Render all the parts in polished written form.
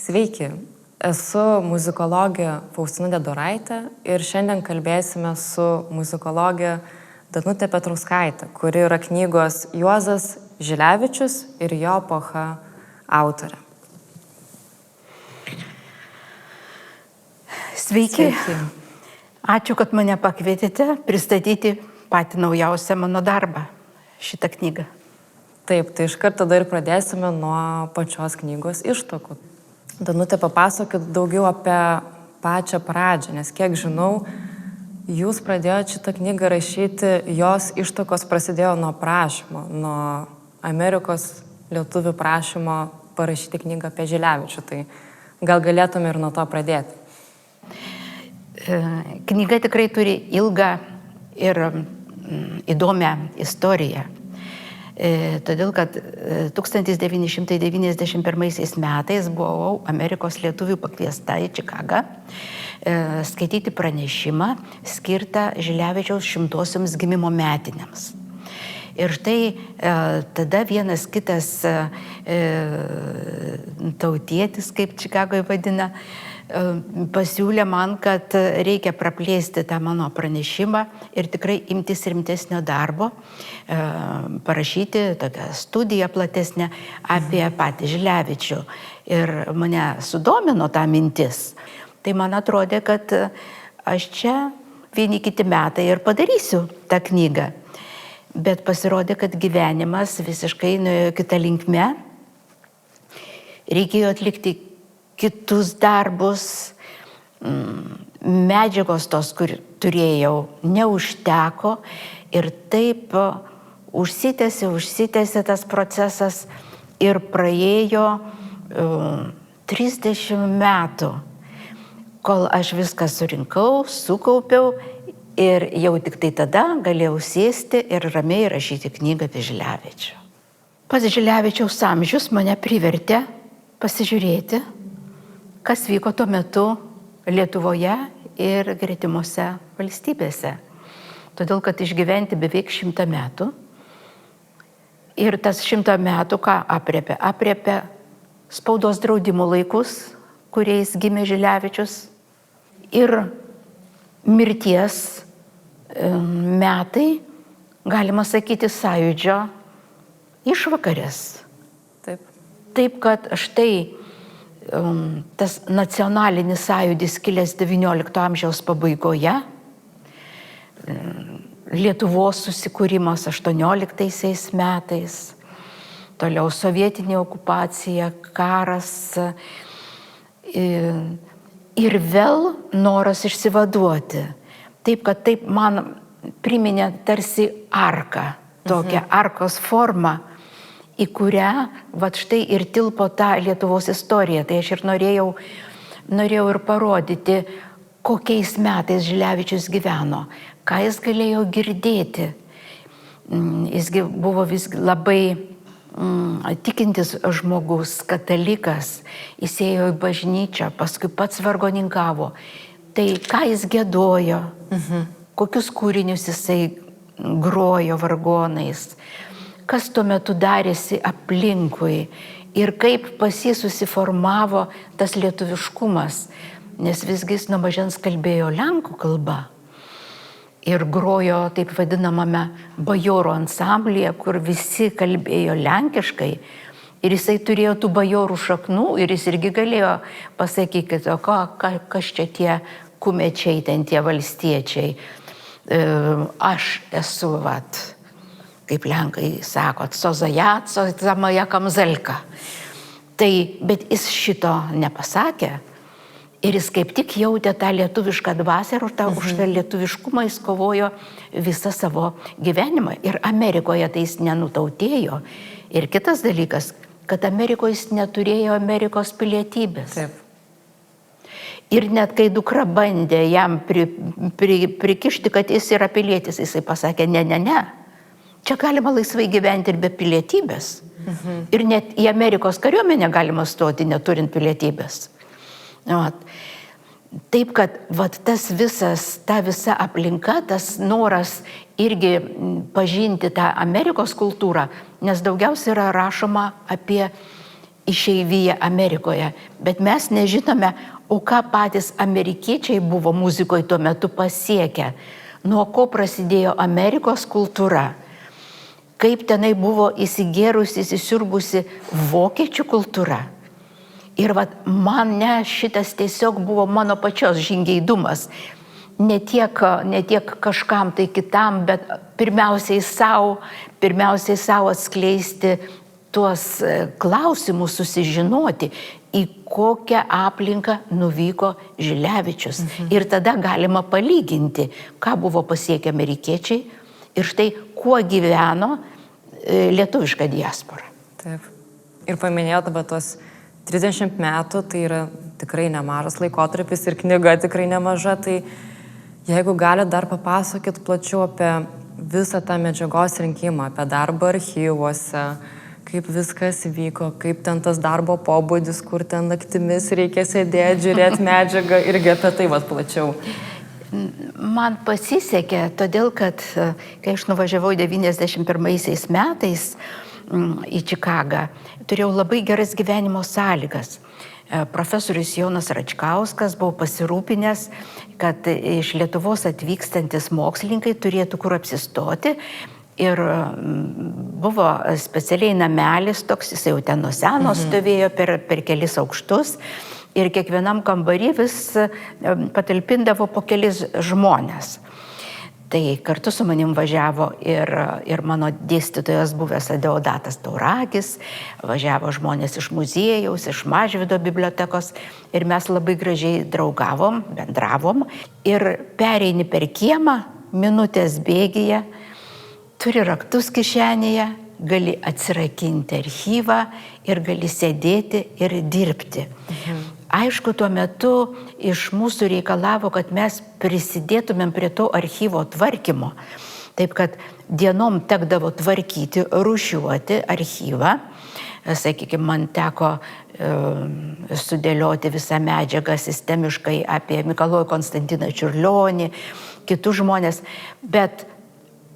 Sveiki, esu muzikologė Faustina Dedoraitė ir šiandien kalbėsime su muzikologė Danutė Petrauskaitė, kuri yra knygos Juozas Žilevičius ir jo epocha autorė. Sveiki. Ačiū, kad mane pakvietėte pristatyti patį naujausią mano darbą, šitą knygą. Taip, tai iš karto tada ir pradėsime nuo pačios knygos ištakų. Danutė, papasakokit daugiau apie pačią pradžią, nes kiek žinau, jūs pradėjote šitą knygą rašyti, jos ištakos prasidėjo nuo prašymo, nuo Amerikos lietuvių prašymo parašyti knygą apie Žilevičių. Tai gal galėtume ir nuo to pradėti. Knyga tikrai turi ilgą ir įdomią istoriją. Todėl, kad 1991 metais buvau Amerikos lietuvių pakviesta į Čikagą skaityti pranešimą skirtą Žilevičiaus 100-osiams gimimo metinėms. Ir štai tada vienas kitas tautietis, kaip Čikagoje vadina, pasiūlė man, kad reikia praplėsti tą mano pranešimą ir tikrai imtis rimtesnio darbo, parašyti tokią studiją platesnę apie patį Žilevičių. Ir mane sudomino ta mintis. Tai man atrodė, kad aš čia vieni kiti metai ir padarysiu tą knygą. Bet pasirodė, kad gyvenimas visiškai nuėjo kitą linkmę. Reikėjo atlikti kitus darbus, medžiagos tos, kur turėjau, neužteko ir taip užsitęsė tas procesas ir praėjo 30 metų, kol aš viską surinkau, sukaupiau ir jau tik tai tada galėjau sėsti ir ramiai rašyti knygą apie Žilevičių. Pats Žilevičiaus amžius mane privertė pasižiūrėti, kas vyko tuo metu Lietuvoje ir gretimose valstybėse. Todėl, kad išgyventi beveik 100 metų. Ir tas 100 metų ką aprėpia? Aprėpia spaudos draudimo laikus, kuriais gimė Žilevičius, ir mirties metai, galima sakyti, sąjūdžio išvakarės. Taip. Taip, kad štai tas nacionalinis sąjūdis kilęs XIX amžiaus pabaigoje, Lietuvos susikūrimas 18 metais, toliau sovietinė okupacija, karas ir vėl noras išsivaduoti. Taip, kad taip man priminė tarsi arką, tokią arkos formą, į kurią vat štai ir tilpo ta Lietuvos istorija. Tai aš ir norėjau ir parodyti, kokiais metais Žilevičius gyveno, ką jis galėjo girdėti. Jis buvo vis labai tikintis žmogus, katalikas, jis ėjo į bažnyčią, paskui pats vargoninkavo. Tai ką jis giedojo, kokius kūrinius jisai grojo vargonais, kas tuo metu darėsi aplinkui ir kaip pas jį susiformavo tas lietuviškumas, nes visgi jis nuo mažens kalbėjo lenkų kalba ir grojo taip vadinamame bajorų ansamblyje, kur visi kalbėjo lenkiškai ir jisai turėjo tų bajorų šaknų ir jis irgi galėjo pasakyti, o kas čia tie kumečiai, ten tie valstiečiai, aš esu kaip lenkai sako, cozajat, cozamaja kamzelka. Tai, bet jis šito nepasakė. Ir jis kaip tik jautė tą lietuvišką dvasią ir už tą lietuviškumą jis kovojo visą savo gyvenimą. Ir Amerikoje tai jis nenutautėjo. Ir kitas dalykas, kad Amerikoje jis neturėjo Amerikos pilietybės. Taip. Ir net kai dukra bandė jam prikišti, kad jis yra pilietis, jisai pasakė, ne. Čia galima laisvai gyventi ir be pilietybės. Ir net į Amerikos kariuomenę galima stoti, neturint pilietybės. Taip, kad ta visa aplinka, tas noras irgi pažinti tą Amerikos kultūrą, nes daugiausiai yra rašoma apie išeiviją Amerikoje, bet mes nežinome, o ką patys amerikiečiai buvo muzikoje tuo metu pasiekę, nuo ko prasidėjo Amerikos kultūra, kaip tenai buvo įsigėrusi, įsisiurbusi vokiečių kultūra. Ir mane šitas tiesiog buvo mano pačios žingeidumas. Ne tiek kažkam tai kitam, bet pirmiausiai savo atskleisti tuos klausimus, susižinoti, į kokią aplinką nuvyko Žilevičius. Ir tada galima palyginti, ką buvo pasiekę amerikiečiai ir štai kuo gyveno lietuviška diaspora. Taip. Ir paminėjot apie tuos 30 metų, tai yra tikrai nemažas laikotarpis ir knyga tikrai nemaža, tai jeigu galite dar papasakot plačiau apie visą tą medžiagos rinkimą, apie darbą archyvuose, kaip viskas vyko, kaip ten tas darbo pobūdis, kur ten naktimis reikia sėdėti, žiūrėti medžiagą, irgi apie tai plačiau. Man pasisekė, todėl kad kai aš nuvažiavau 91 metais į Čikagą, turėjau labai geras gyvenimo sąlygas. Profesorius Jonas Račkauskas buvo pasirūpinęs, kad iš Lietuvos atvykstantis mokslininkai turėtų kur apsistoti. Ir buvo specialiai namelis, toks jis jau ten nuo seno stovėjo per kelis aukštus. Ir kiekvienam kambarį vis patalpindavo po kelis žmonės. Tai kartu su manim važiavo ir mano dėstytojas buvęs Adeodatas Tauragis, važiavo žmonės iš muziejaus, iš Mažvydo bibliotekos ir mes labai gražiai draugavom, bendravom. Ir pereini per kiemą, minutės bėgyje, turi raktus kišenėje, gali atsirakinti archyvą ir gali sėdėti ir dirbti. Aišku, tuo metu iš mūsų reikalavo, kad mes prisidėtumėm prie to archyvo tvarkymo. Taip, kad dienom tekdavo tvarkyti, rūšiuoti archyvą. Sakykime, man teko sudėlioti visą medžiagą sistemiškai apie Mikalojų Konstantiną Čiurlionį, kitus žmonės. Bet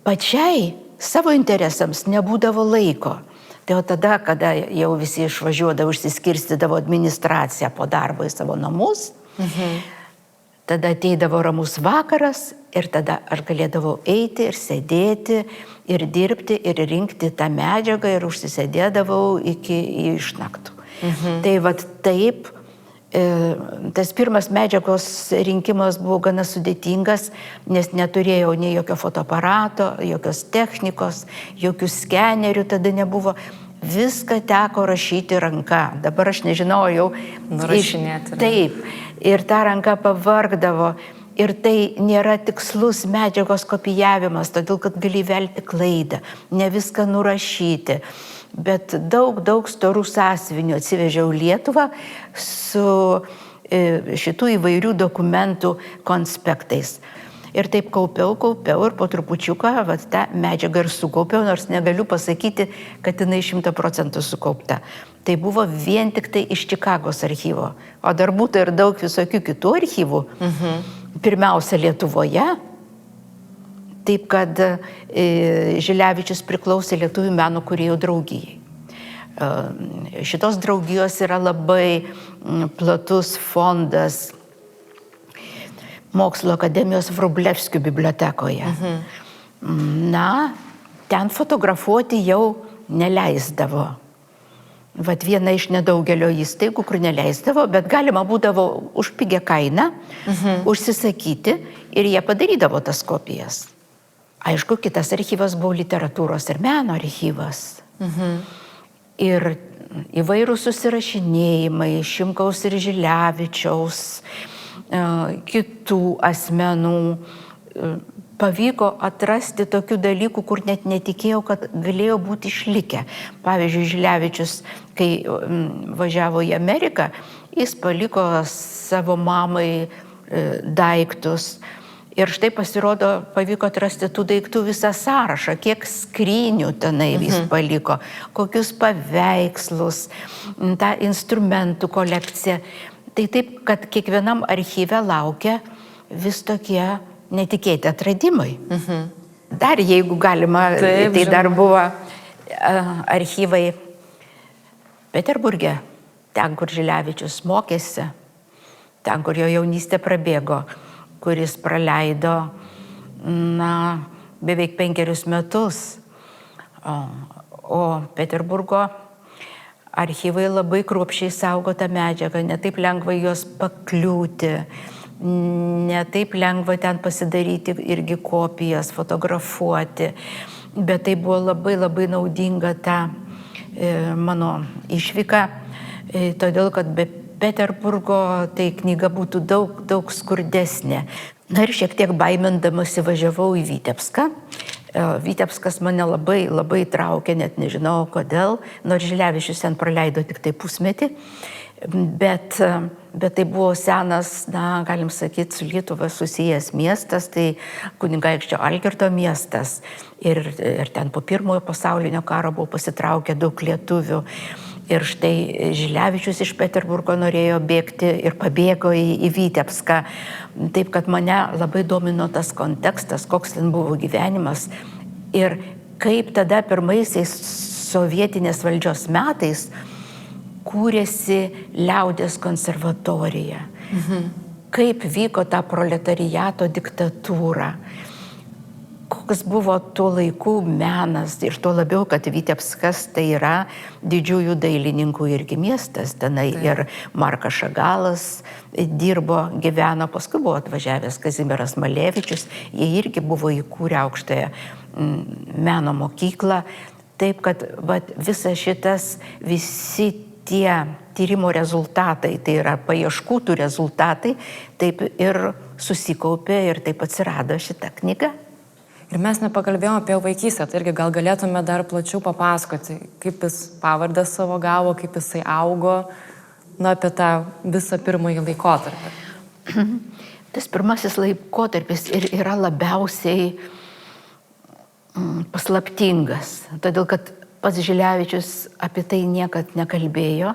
pačiai savo interesams nebūdavo laiko. Tai o tada, kada jau visi išvažiuodavo, išsiskirstydavo administraciją po darbo į savo namus, tada ateidavo ramus vakaras ir tada aš galėdavau eiti ir sėdėti ir dirbti ir rinkti tą medžiagą ir užsisėdėdavau iki išnaktų. Tai taip, tas pirmas medžiagos rinkimas buvo gana sudėtingas, nes neturėjau nei jokio fotoaparato, jokios technikos, jokių skenerių tada nebuvo. Viską teko rašyti ranka. Dabar aš nežinau jau. Nurašinėti. Taip. Ir ta ranka pavargdavo. Ir tai nėra tikslus medžiagos kopijavimas, todėl kad gali velti klaidą, ne viską nurašyti. Bet daug storų sąsiuvinių atsivežiau Lietuvą su šitų įvairių dokumentų konspektais. Ir taip kaupiau ir po trupučiuką tą medžiagą ir sukaupiau, nors negaliu pasakyti, kad jinai 100% sukaupta. Tai buvo vien tik tai iš Čikagos archyvo. O dar būtų ir daug visokių kitų archyvų. Pirmiausia Lietuvoje. Taip, kad Žilevičius priklausė Lietuvių meno kūrėjų draugijai. Šitos draugijos yra labai platus fondas Mokslo akademijos Vrublevskių bibliotekoje. Na, ten fotografuoti jau neleisdavo. Viena iš nedaugelio įstaigų, kur neleisdavo, bet galima būdavo už pigę kainą užsisakyti ir jie padarydavo tas kopijas. Aišku, kitas archyvas buvo literatūros ir meno archyvas. Ir įvairūs susirašinėjimai Šimkaus ir Žilevičiaus, kitų asmenų. Pavyko atrasti tokių dalykų, kur net netikėjau, kad galėjo būti išlikę. Pavyzdžiui, Žilevičius, kai važiavo į Ameriką, jis paliko savo mamai daiktus. Ir štai pasirodo, pavyko atrasti tų daiktų visą sąrašą, kiek skrynių tenai jis paliko, kokius paveikslus, tą instrumentų kolekciją. Tai taip, kad kiekvienam archyve laukia vis tokie netikėti atradimai. Dar jeigu galima, taip, tai dar buvo archyvai Peterburge, ten, kur Žilevičius mokėsi, ten, kur jo jaunystė prabėgo, kuris praleido, beveik 5 metus. O Peterburgo archyvai labai kruopščiai saugo tą medžiagą, netaip lengva jos pakliūti, netaip lengva ten pasidaryti irgi kopijas, fotografuoti, bet tai buvo labai labai naudinga ta mano išvyka, todėl kad be Peterburgo tai knyga būtų daug skurdesnė. Na ir šiek tiek baimindamasi važiavau į Vitebską. Vitebskas mane labai traukė, net nežinau kodėl, nors Žilevičius ten praleido tik tai pusmetį, bet tai buvo senas, galim sakyti, su Lietuva susijęs miestas, tai kunigaikščio Algirdo miestas. Ir ten po Pirmojo pasaulinio karo buvo pasitraukę daug lietuvių. Ir štai Žilevičius iš Peterburgo norėjo bėgti ir pabėgo į Vitebską. Taip, kad mane labai domino tas kontekstas, koks ten buvo gyvenimas. Ir kaip tada pirmaisiais sovietinės valdžios metais kūrėsi liaudės konservatorija. Kaip vyko ta proletariato diktatūra. Koks buvo tuo laikų menas, ir tuo labiau, kad Vitebskas tai yra didžiųjų dailininkų irgi miestas. Tenai ir Markas Šagalas dirbo, gyveno, paskui buvo atvažiavęs Kazimieras Malevičius, jie irgi buvo įkūrę aukštąją meno mokyklą. Taip, kad visi tie tyrimo rezultatai, tai yra paieškų tų rezultatai, taip ir susikaupė ir taip atsirado šita knyga. Ir mes nepakalbėjome apie vaikystę, tai irgi gal galėtume dar plačiau papasakoti, kaip jis pavardę savo gavo, kaip jisai augo, apie tą visą pirmąjį laikotarpį. Tas pirmasis laikotarpis ir yra labiausiai paslaptingas, todėl kad pats Žilevičius apie tai niekad nekalbėjo.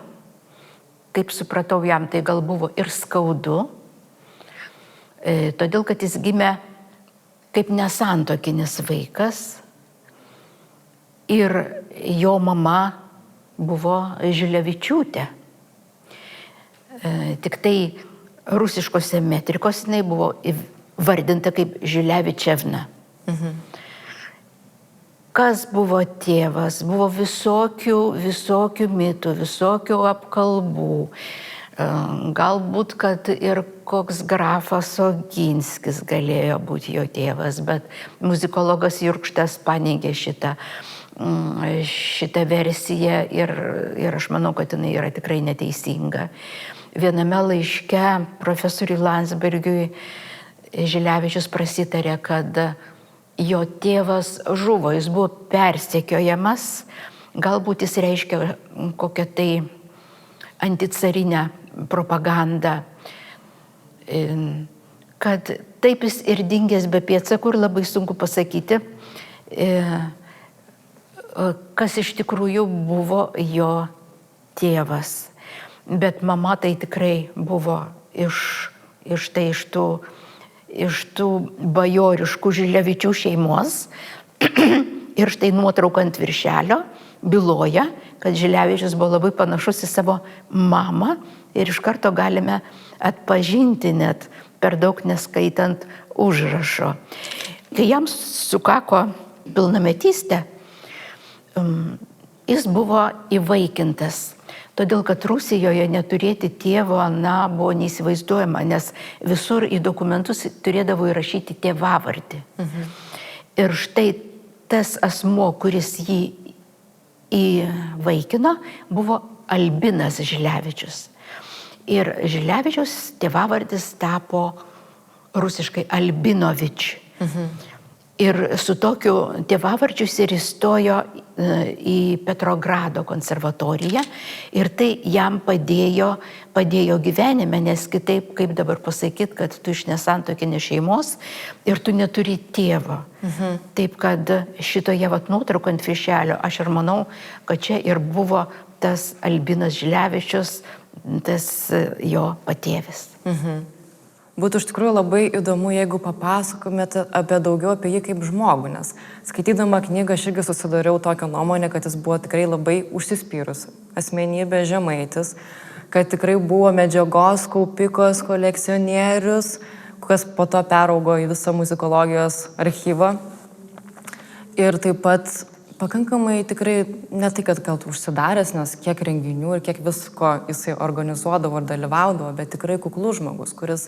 Kaip supratau, jam tai gal buvo ir skaudu, todėl kad jis gimė kaip nesantuokinis vaikas ir jo mama buvo Žilevičiūtė. Tik tai rusiškose metrikos jinai buvo vardinta kaip Žilevičevna. Kas buvo tėvas? Buvo visokių mitų, visokių apkalbų. Galbūt, kad ir koks grafas Oginskis galėjo būti jo tėvas, bet muzikologas Jurkštas paneigė šitą versiją ir aš manau, kad jinai yra tikrai neteisinga. Viename laiške profesoriui Landsbergiui Žilevičius prasitarė, kad jo tėvas žuvo, jis buvo persekiojamas, galbūt jis reiškia kokią tai anticarinę propagandą, kad taip jis ir dingęs be pėdsakų ir labai sunku pasakyti, kas iš tikrųjų buvo jo tėvas. Bet mama tai tikrai buvo iš tų bajoriškų Žilevičių šeimos. Ir štai nuotrauka ant viršelio byloja, kad Žilevičius buvo labai panašus į savo mamą ir iš karto galime atpažinti net per daug neskaitant užrašo. Kai jam sukako pilnametystė, jis buvo įvaikintas, todėl kad Rusijoje neturėti tėvo, buvo neįsivaizduojama, nes visur į dokumentus turėdavo įrašyti tėvavardį. Ir štai tas asmuo, kuris jį įvaikino, buvo Albinas Žilevičius. Ir Žilevičius tėvavardis tapo rusiškai Albinovič. Ir su tokiu tėvavardžiu ir įstojo į Petrogrado konservatoriją ir tai jam padėjo gyvenime, nes kitaip, kaip dabar pasakyti, kad tu iš nesantuokinės šeimos ir tu neturi tėvo. Taip kad šitoje nuotrauko ant viršelio aš ir manau, kad čia ir buvo tas Albinas Žilevičius, tas jo patėvis. Būtų iš tikrųjų labai įdomu, jeigu papasakomėte daugiau apie jį kaip žmogų, nes skaitydama knygą aš irgi susidariau tokią nuomonę, kad jis buvo tikrai labai užsispyrus asmenybė, žemaitis, kad tikrai buvo medžiagos kaupikas, kolekcionierius, kas po to peraugo į visą muzikologijos archyvą. Ir taip pat pakankamai tikrai, ne tai, kad gal užsidaręs, nes kiek renginių ir kiek visko jisai organizuodavo ir dalyvaudavo, bet tikrai kuklus žmogus, kuris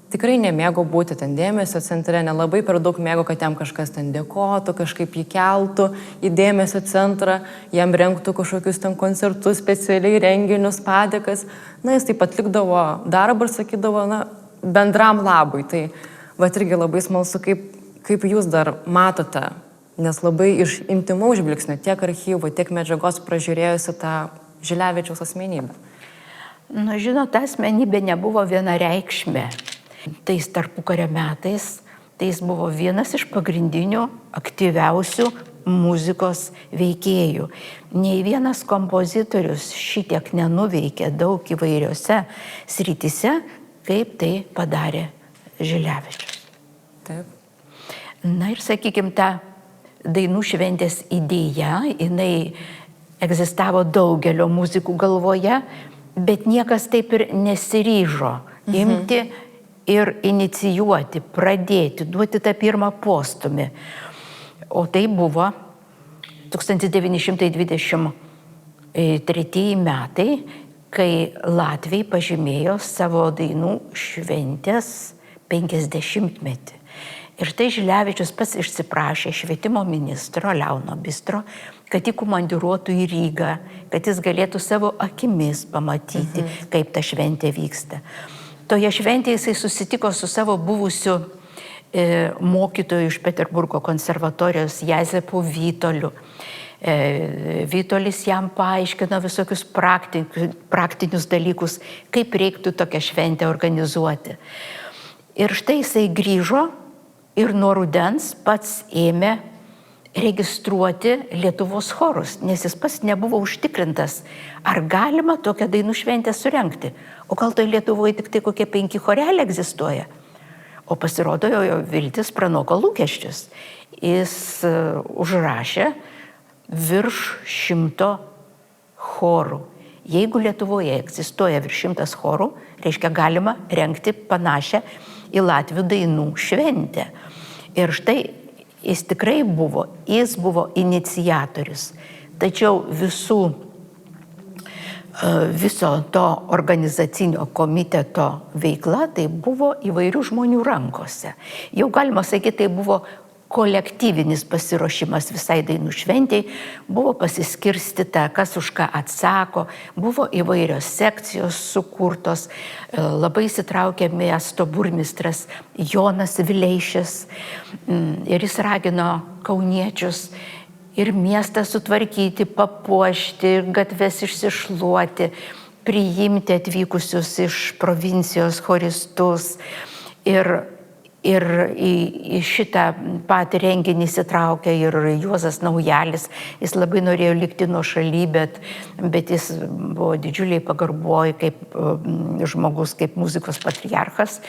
tikrai nemėgo būti ten dėmesio centre, nelabai per daug mėgo, kad jam kažkas ten dėkotų, kažkaip jį keltų į dėmesio centrą, jam rengtų kažkokius ten koncertus, specialiai renginius, padėkas. Na, jis taip atlikdavo darbą ir sakydavo, na, bendram labui. Tai va irgi labai smalsu, kaip jūs dar matote, nes labai iš intimaus žvilgsnio tiek archyvų, tiek medžiagos pražiūrėjusi tą Žilevičiaus asmenybę. Nu, žinot, ta asmenybė nebuvo vienareikšmė. Tais tarpukario metais, tai jis buvo vienas iš pagrindinių, aktyviausių muzikos veikėjų. Nei vienas kompozitorius šitiek nenuveikė daug įvairiose srityse, kaip tai padarė Žilevičius. Taip. Na ir sakykime, ta dainų šventės idėja, jinai egzistavo daugelio muzikų galvoje, bet niekas taip ir nesiryžo imti ir inicijuoti, pradėti, duoti tą pirmą postumį. O tai buvo 1923 metai, kai Latviai pažymėjo savo dainų šventės 50-metį. Ir tai Žilevičius pats išsiprašė švietimo ministro Leono Bistro, kad jį komandiruotų į Rygą, kad jis galėtų savo akimis pamatyti, kaip ta šventė vyksta. Toje šventėje jisai susitiko su savo buvusiu mokytoju iš Peterburgo konservatorijos Jezepu Vytoliu. Vytolis jam paaiškino visokius praktinius dalykus, kaip reiktų tokią šventę organizuoti. Ir štai jisai grįžo ir nuo rudens pats ėmė registruoti Lietuvos chorus, nes jis pats nebuvo užtikrintas, ar galima tokią dainų šventę surengti. O gal tai Lietuvoje tik tai kokie 5 choreliai egzistuoja. O pasirodo, jo viltis pranoko lūkesčius. Jis užrašė virš 100 chorų. Jeigu Lietuvoje egzistuoja virš 100 chorų, reiškia galima rengti panašią į latvių dainų šventę. Ir štai jis tikrai buvo, jis buvo iniciatorius. Tačiau viso to organizacinio komiteto veikla tai buvo įvairių žmonių rankose. Jau galima sakyti, tai buvo kolektyvinis pasiruošimas visai dainų šventei, buvo pasiskirstyta, kas už ką atsako, buvo įvairios sekcijos sukurtos, labai įsitraukė miesto burmistras Jonas Vileišis ir jis ragino kauniečius ir miestą sutvarkyti, papuošti, gatves išsišluoti, priimti atvykusius iš provincijos choristus. Ir į šitą patį renginį įsitraukė ir Juozas Naujalis. Jis labai norėjo likti nuošaly, bet jis buvo didžiuliai pagarboj kaip žmogus, kaip muzikos patriarchas.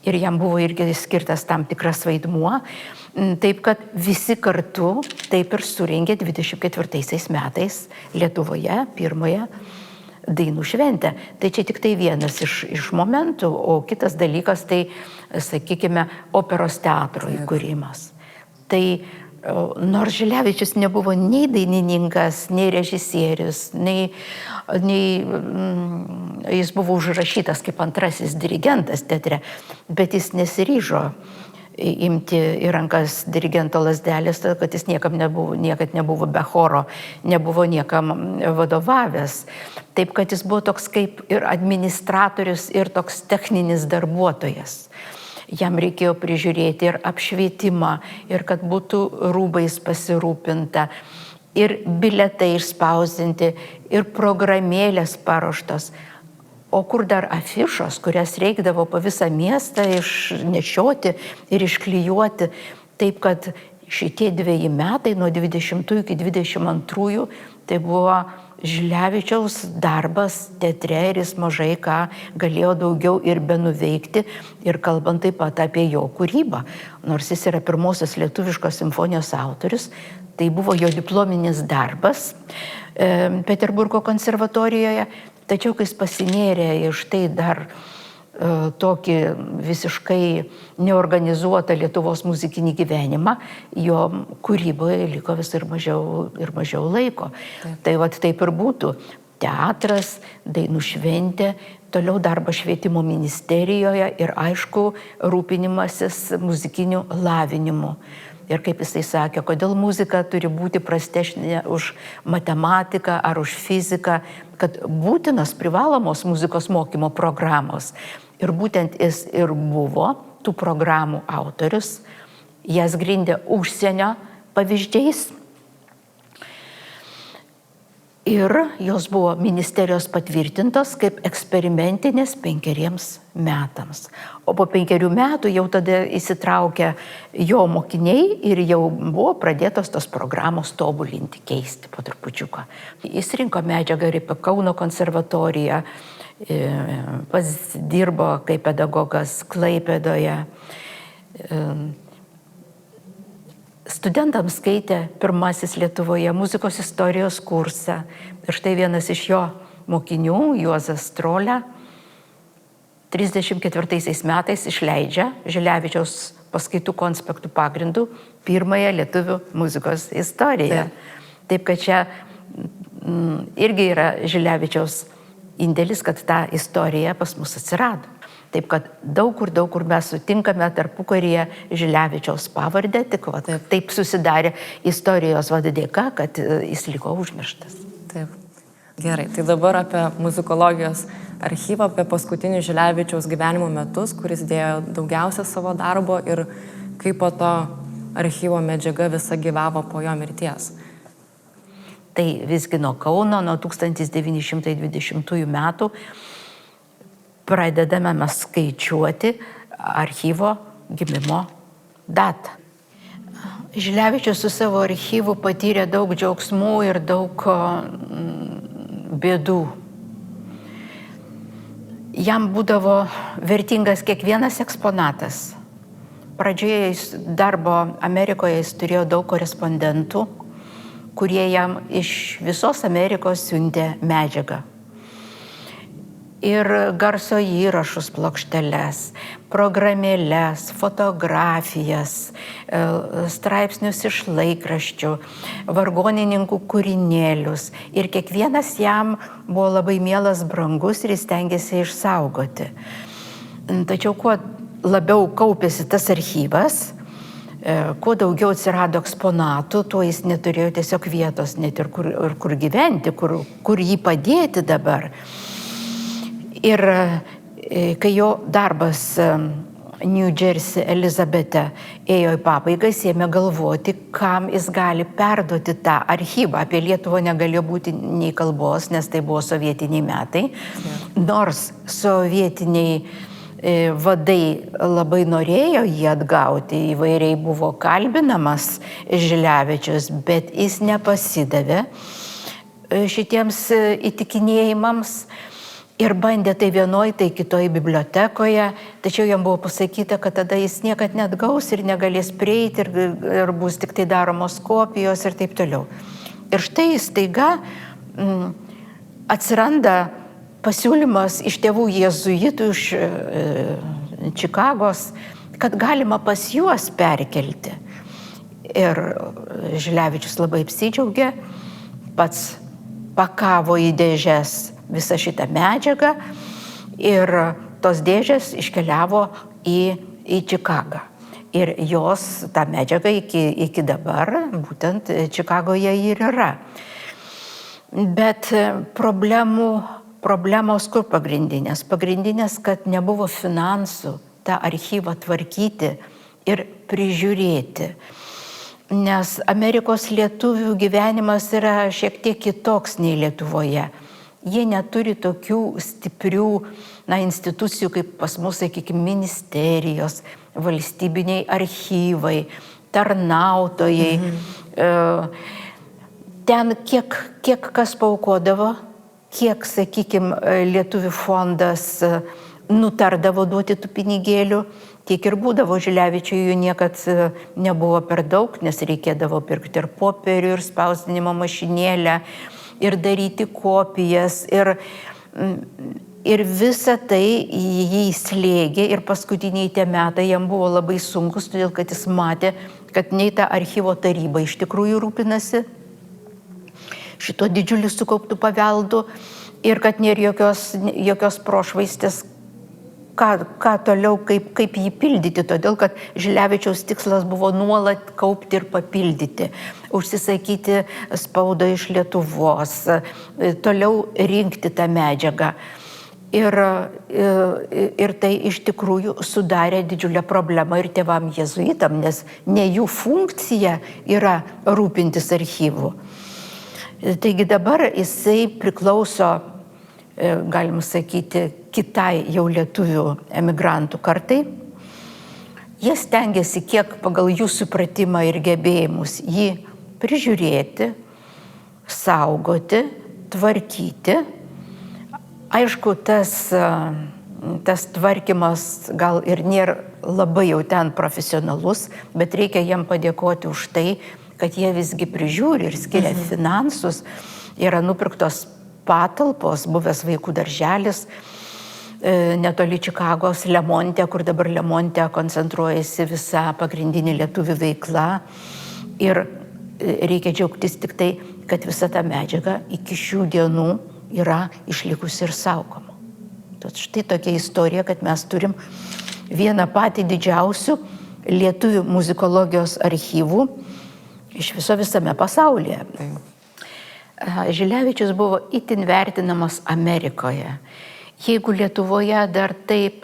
Ir jam buvo irgi skirtas tam tikras vaidmuo. Taip, kad visi kartu taip ir surengė 24 metais Lietuvoje pirmąją dainų šventę. Tai čia tik tai vienas iš momentų, o kitas dalykas tai, sakykime, operos teatro įkūrimas. Tai nors Žilevičius nebuvo nei dainininkas, nei režisierius, nei jis buvo užrašytas kaip antrasis dirigentas teatre, bet jis nesiryžo imti į rankas dirigento lazdelės, kad jis niekad nebuvo be choro, nebuvo niekam vadovavęs. Taip, kad jis buvo toks kaip ir administratorius, ir toks techninis darbuotojas. Jam reikėjo prižiūrėti ir apšvietimą, ir kad būtų rūbais pasirūpinta, ir biletai išspausdinti, ir programėlės paruoštos. O kur dar afišos, kurias reikdavo po visą miestą išnešioti ir išklijuoti. Taip, kad šitie 2 metai, nuo 20 iki 22, tai buvo Žilevičiaus darbas teatre ir jis mažai ką galėjo daugiau ir benuveikti, ir kalbant taip pat apie jo kūrybą. Nors jis yra pirmosios lietuviškos simfonijos autorius, tai buvo jo diplominis darbas Peterburgo konservatorijoje, tačiau kai jis pasinėrė iš tai dar tokį visiškai neorganizuotą Lietuvos muzikinį gyvenimą, jo kūryboje liko vis ir mažiau laiko. Taip. Tai vat taip ir būtų. Teatras, dainų šventė, toliau darbas švietimo ministerijoje ir aišku rūpinimasis muzikiniu lavinimu. Ir kaip jisai sakė, kodėl muzika turi būti prastesnė už matematiką ar už fiziką, kad būtinos privalomos muzikos mokymo programos. Ir būtent jis ir buvo tų programų autorius, jas grindė užsienio pavyzdžiais. Ir jos buvo ministerijos patvirtintos kaip eksperimentinės 5 metams. O po 5 metų jau tada įsitraukė jo mokiniai ir jau buvo pradėtos tos programos tobulinti, keisti po trupučiuką. Jis rinko medžiagą ir į Kauno konservatoriją, pats dirbo kaip pedagogas Klaipėdoje. Studentams skaitė pirmasis Lietuvoje muzikos istorijos kursą. Ir štai vienas iš jo mokinių, Juozas Strolia, 34 metais išleidžia Žilevičiaus paskaitų konspektų pagrindų pirmąją lietuvių muzikos istoriją. Taip kad čia irgi yra Žilevičiaus indėlis, kad ta istorija pas mus atsirado. Taip kad daug kur mes sutinkame tarpukaryje Žilevičiaus pavardę, tik taip susidarė istorijos dėka, kad jis liko užmirštas. Taip. Gerai, tai dabar apie muzikologijos archyvą, apie paskutinius Žilevičiaus gyvenimo metus, kuris dėjo daugiausia savo darbo ir kaip po to archyvo medžiaga visa gyvavo po jo mirties. Tai visgi nuo Kauno, nuo 1920 metų pradedame mes skaičiuoti archyvo gimimo datą. Žilevičius su savo archyvu patyrė daug džiaugsmų ir daug bėdų. Jam būdavo vertingas kiekvienas eksponatas. Pradžioje darbo Amerikoje jis turėjo daug korespondentų, kurie jam iš visos Amerikos siuntė medžiagą. Ir garso įrašus, plokšteles, programėles, fotografijas, straipsnius iš laikraščių, vargonininkų kūrinėlius. Ir kiekvienas jam buvo labai mielas, brangus ir jis stengiasi išsaugoti. Tačiau kuo labiau kaupėsi tas archyvas, kuo daugiau atsirado eksponatų, tuo jis neturėjo tiesiog vietos net ir kur gyventi, kur jį padėti dabar. Ir kai jo darbas New Jersey Elizabete ėjo į pabaigą, jis ėmė galvoti, kam jis gali perduoti tą archyvą. Apie Lietuvą negalėjo būti nei kalbos, nes tai buvo sovietiniai metai. Nors sovietiniai vadai labai norėjo jį atgauti, įvairiai buvo kalbinamas Žilevičius, bet jis nepasidavė šitiems įtikinėjimams. Ir bandė tai vienoj, tai kitoj bibliotekoje, tačiau jam buvo pasakyta, kad tada jis niekad neatgaus ir negalės prieiti ir bus tik tai daromos kopijos ir taip toliau. Ir štai staiga atsiranda pasiūlymas iš tėvų jėzuitų iš Čikagos, kad galima pas juos perkelti. Ir Žilevičius labai apsidžiaugė, pats pakavo į dėžes visą šitą medžiagą ir tos dėžės iškeliavo į Čikagą. Ir jos, ta medžiaga iki dabar, būtent Čikagoje ir yra. Bet problemos kur pagrindinės? Pagrindinės, kad nebuvo finansų tą archyvą tvarkyti ir prižiūrėti. Nes Amerikos lietuvių gyvenimas yra šiek tiek kitoks nei Lietuvoje. Jie neturi tokių stiprių institucijų kaip pas mus, sakykime, ministerijos, valstybiniai archyvai, tarnautojai. ten kiek kas paukodavo, kiek, sakykime, Lietuvių fondas nutardavo duoti tų pinigėlių, tiek ir būdavo. Žilevičiui jų niekad nebuvo per daug, nes reikėdavo pirkti ir popierių, ir spausdinimo mašinėlę, ir daryti kopijas, ir visa tai jį slėgė, ir paskutiniai tie metai jam buvo labai sunkus, todėl kad jis matė, kad nei ta archyvo taryba iš tikrųjų rūpinasi šito didžiuliu sukauptų paveldu, ir kad nėra jokios prošvaistės, ką toliau, kaip jį pildyti, todėl kad Žilevičiaus tikslas buvo nuolat kaupti ir papildyti, užsisakyti spaudą iš Lietuvos, toliau rinkti tą medžiagą. Ir tai iš tikrųjų sudarė didžiulę problemą ir tėvam jėzuitam, nes ne jų funkcija yra rūpintis archyvu. Taigi dabar jisai priklauso, galima sakyti, kitai jau lietuvių emigrantų kartai. Jie stengiasi kiek pagal jų supratimą ir gebėjimus jį prižiūrėti, saugoti, tvarkyti. Aišku, tas tvarkymas gal ir nėra labai jau ten profesionalus, bet reikia jiem padėkoti už tai, kad jie visgi prižiūri ir skiria finansus. Yra nupirktos patalpos, buvęs vaikų darželis netoli Čikagos, Lemonte, kur dabar Lemonte koncentruojasi visa pagrindinė lietuvių veikla. Ir reikia džiaugtis tik tai, kad visa ta medžiaga iki šių dienų yra išlikusi ir saugoma. Tad štai tokia istorija, kad mes turim vieną patį didžiausių lietuvių muzikologijos archyvų iš visame pasaulyje. Žilevičius buvo itin vertinamas Amerikoje. Jeigu Lietuvoje dar taip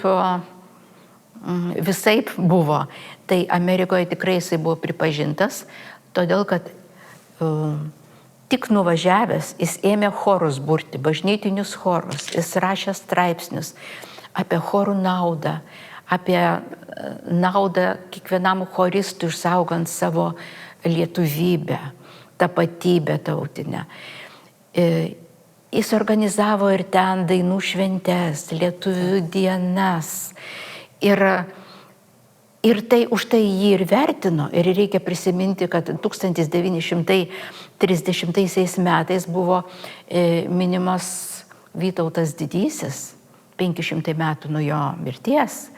visaip buvo, tai Amerikoje tikrai jisai buvo pripažintas, todėl kad tik nuvažiavęs jis ėmė chorus burti, bažnytinius chorus, jis rašė straipsnius apie chorų naudą, apie naudą kiekvienam choristui išsaugant savo lietuvybę, tapatybę tautinę. Jis organizavo ir ten dainų šventes, lietuvių dienas. Ir tai už tai jį ir vertino. Ir reikia prisiminti, kad 1930 metais buvo minimas Vytautas Didysis, 500 metų nuo jo mirties.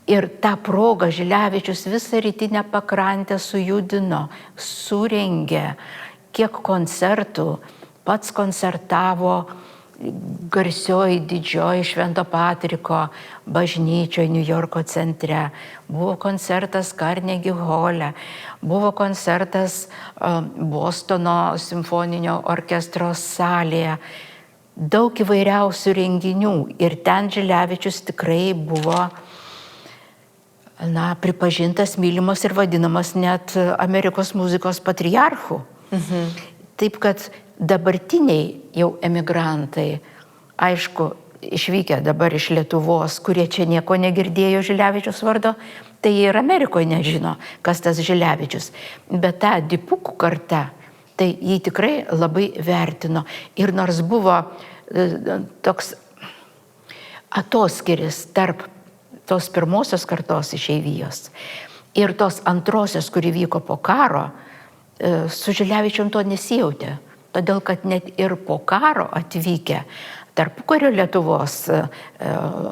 Ir tą progą Žilevičius visą rytinę pakrantę sujudino, surengė kiek koncertų, pats koncertavo garsioji didžioji Švento Patriko bažnyčioje New Yorko centre. Buvo koncertas Carnegie Hole, buvo koncertas Bostono simfoninio orkestro salėje. Daug įvairiausių renginių ir ten Žilevičius tikrai buvo pripažintas, mylimas ir vadinamas net Amerikos muzikos patriarchu. Taip kad dabartiniai jau emigrantai, aišku, išvykę dabar iš Lietuvos, kurie čia nieko negirdėjo Žilevičiaus vardo, tai jie ir Amerikoje nežino, kas tas Žilevičius. Bet ta dipukų karta, tai jį tikrai labai vertino. Ir nors buvo toks atoskiris tarp tos pirmosios kartos išeivijos ir tos antrosios, kuri vyko po karo, su Žilevičium to nesijautė. Todėl, kad net ir po karo atvykę tarpukario Lietuvos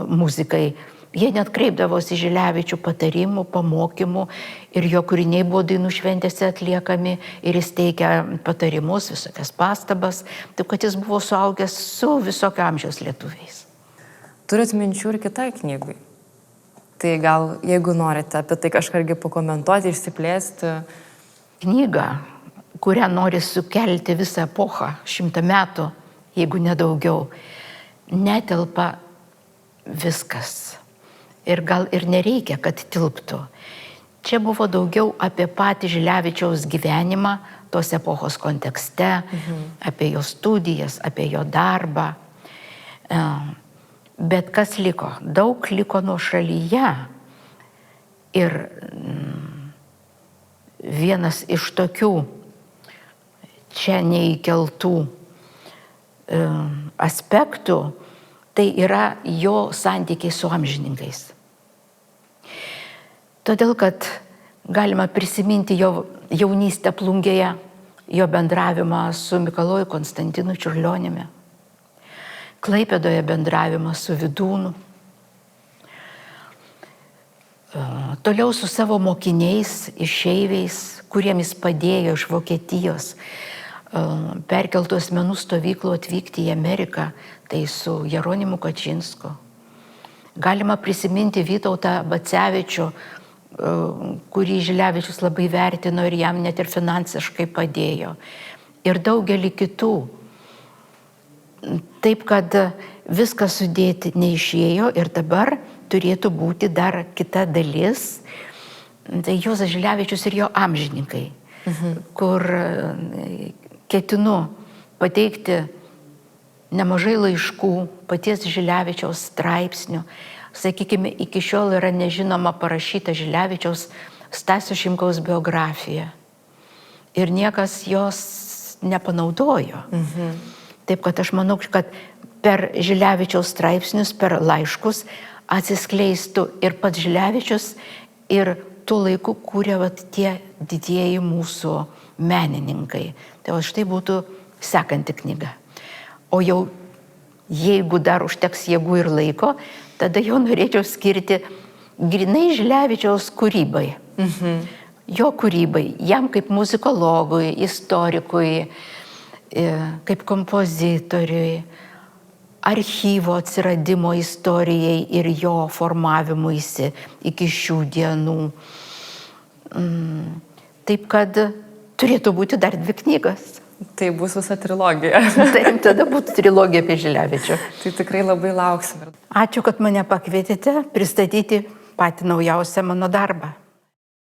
muzikai, jie net kreipdavosi Žilevičių patarimų, pamokymų ir jo kūriniai buvo dainų šventėse atliekami ir jis teikia patarimus, visokias pastabas, taip kad jis buvo suaugęs su visokio amžiaus lietuviais. Turit minčių ir kitai knygai? Tai gal, jeigu norite apie tai kažką irgi pakomentuoti, išsiplėsti. Knyga, kurią nori sukelti visą epochą, 100 metų, jeigu nedaugiau, netelpa viskas. Ir gal ir nereikia, kad tilptų. Čia buvo daugiau apie patį Žilevičiaus gyvenimą tos epochos kontekste, apie jo studijas, apie jo darbą. Bet kas liko? Daug liko nuošalyje. Ir vienas iš tokių čia neįkeltų aspektų, tai yra jo santykiai su amžininkais. Todėl, kad galima prisiminti jo jaunystę Plungėje, jo bendravimą su Mikaloju Konstantinu Čiurlioniumi, Klaipėdoje bendravimą su Vydūnu, toliau su savo mokiniais, išeiviais, kuriem jis padėjo iš Vokietijos, perkeltų asmenų stovyklų atvykti į Ameriką, tai su Jeronimu Kačinsku. Galima prisiminti Vytautą Bacevičių, kurį Žilevičius labai vertino ir jam net ir finansiškai padėjo. Ir daugelį kitų. Taip, kad viską sudėti neišėjo ir dabar turėtų būti dar kita dalis. Tai Juozas Žilevičius ir jo amžininkai, kur ketinu pateikti nemažai laiškų, paties Žilevičiaus straipsnių. Sakykime, iki šiol yra nežinoma parašyta Žilevičiaus Stasio Šimkaus biografija. Ir niekas jos nepanaudojo. Taip, kad aš manau, kad per Žilevičiaus straipsnius, per laiškus atsiskleistų ir pats Žilevičius, ir tuo laiku kūrė tie didieji mūsų menininkai. Tai o štai būtų sekanti knyga. O jau jeigu dar užteks jėgų ir laiko, tada jau norėčiau skirti grinai Žilevičiaus kūrybai. Jo kūrybai, jam kaip muzikologui, istorikui, kaip kompozitoriui, archyvo atsiradimo istorijai ir jo formavimuisi iki šių dienų. Taip, kad turėtų būti dar 2 knygas. Tai bus visa trilogija. Taip, tada būtų trilogija apie Žilevičių. Tai tikrai labai lauksim. Ačiū, kad mane pakvietėte pristatyti patį naujausią mano darbą.